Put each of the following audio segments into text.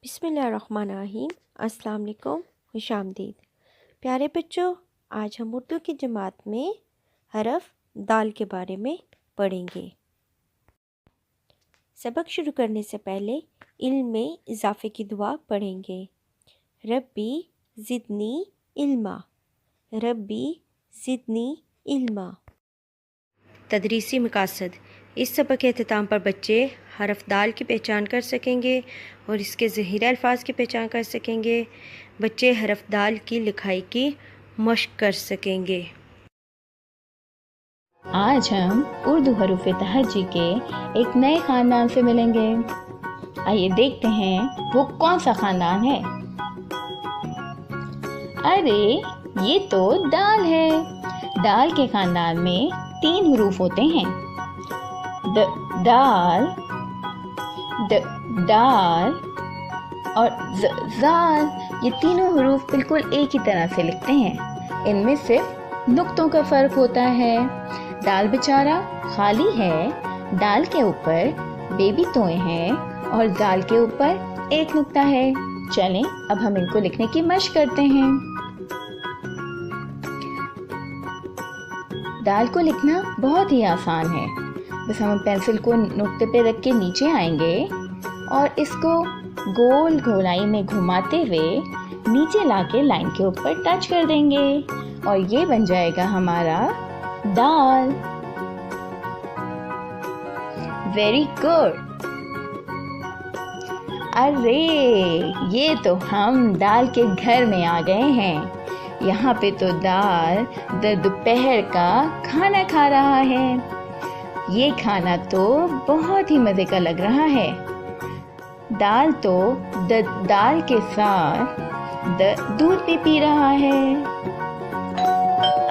बिस्मिल्लाहिर्रहमानिर्रहीम। अस्सलाम वालेकुम, खुशामदीद। प्यारे बच्चों, आज हम उर्दू की जमात में हरफ दाल के बारे में पढ़ेंगे। सबक शुरू करने से पहले इल्म में इजाफ़े की दुआ पढ़ेंगे। रब्बी ज़िदनी इल्मा, रब्बी ज़िदनी इल्मा। तदरीसी मकासद। इस सबक के अख्ताम पर बच्चे हरफ दाल की पहचान कर सकेंगे और इसके ज़हीरे अल्फाज की पहचान कर सकेंगे। बच्चे हरफ दाल की लिखाई की मश्क कर सकेंगे। आज हम उर्दू हरूफ तहज्जी के एक नए ख़ानदान से मिलेंगे। आइए देखते हैं वो कौन सा ख़ानदान है। अरे ये तो दाल है। दाल के ख़ानदान में 3 हरूफ होते हैं। दाल, दाल और ज़ाल। ये तीनों हरूफ बिल्कुल एक ही तरह से लिखते हैं। इनमें सिर्फ नुक्तों का फ़र्क होता है। दाल बेचारा खाली है, दाल के ऊपर बेबी तोए हैं और दाल के ऊपर एक नुक्ता है। चलें अब हम इनको लिखने की मशक करते हैं। दाल को लिखना बहुत ही आसान है। बस हम पेंसिल को नुक्ते पे रख के नीचे आएंगे और इसको गोल गोलाई में घुमाते हुए नीचे लाके लाइन के ऊपर टच कर देंगे और ये बन जाएगा हमारा दाल। Very good. अरे ये तो हम दाल के घर में आ गए हैं। यहाँ पे तो दाल दोपहर का खाना खा रहा है। ये खाना तो बहुत ही मज़े का लग रहा है। दाल तो दाल के साथ दूध भी पी रहा है।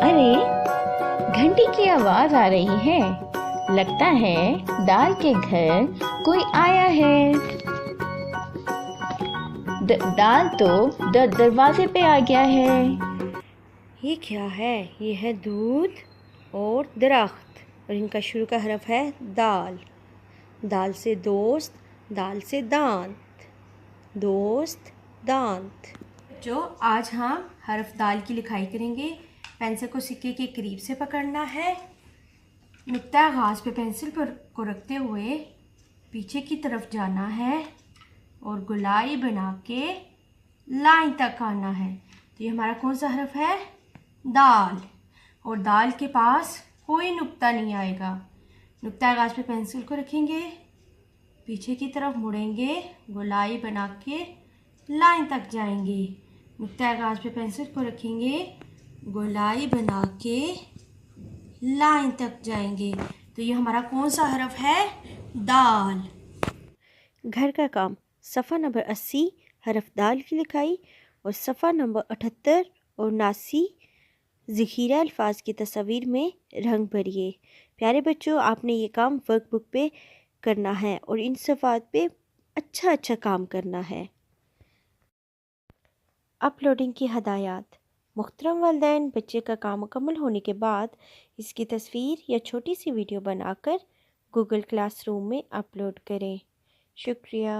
अरे घंटी की आवाज़ आ रही है। लगता है दाल के घर कोई आया है। दाल तो दरवाजे पे आ गया है। ये क्या है? ये है दूध और दरख्त और इनका शुरू का हरफ है दाल। दाल से दोस्त, दाल से दांत, दोस्त दांत। जो आज हम हरफ दाल की लिखाई करेंगे। पेंसिल को सिक्के के करीब से पकड़ना है। नुक्ता आगाज़ पे पेंसिल पर को रखते हुए पीछे की तरफ जाना है और गोलाई बना के लाइन तक आना है। तो ये हमारा कौन सा हरफ है? दाल। और दाल के पास कोई नुक्ता नहीं आएगा। नुक्ता आगाज़ पे पेंसिल को रखेंगे, पीछे की तरफ मुड़ेंगे, गोलाई बना के लाइन तक जाएंगे। नुक्ता आगाज़ पे पेंसिल को रखेंगे, गोलाई बना के लाइन तक जाएंगे। तो ये हमारा कौन सा हरफ है? दाल। घर का काम। सफ़ा नंबर 80 हरफ दाल की लिखाई और सफ़ा नंबर 78 और 79 ज़ख़ीरा अल्फाज की तस्वीर में रंग भरिए। प्यारे बच्चों, आपने ये काम वर्कबुक पे करना है और इन सफ़ात पे अच्छा काम करना है। अपलोडिंग की हदायत। मुहतरम वालिदैन, बच्चे का काम मुकम्मल होने के बाद इसकी तस्वीर या छोटी सी वीडियो बनाकर गूगल क्लासरूम में अपलोड करें। शुक्रिया।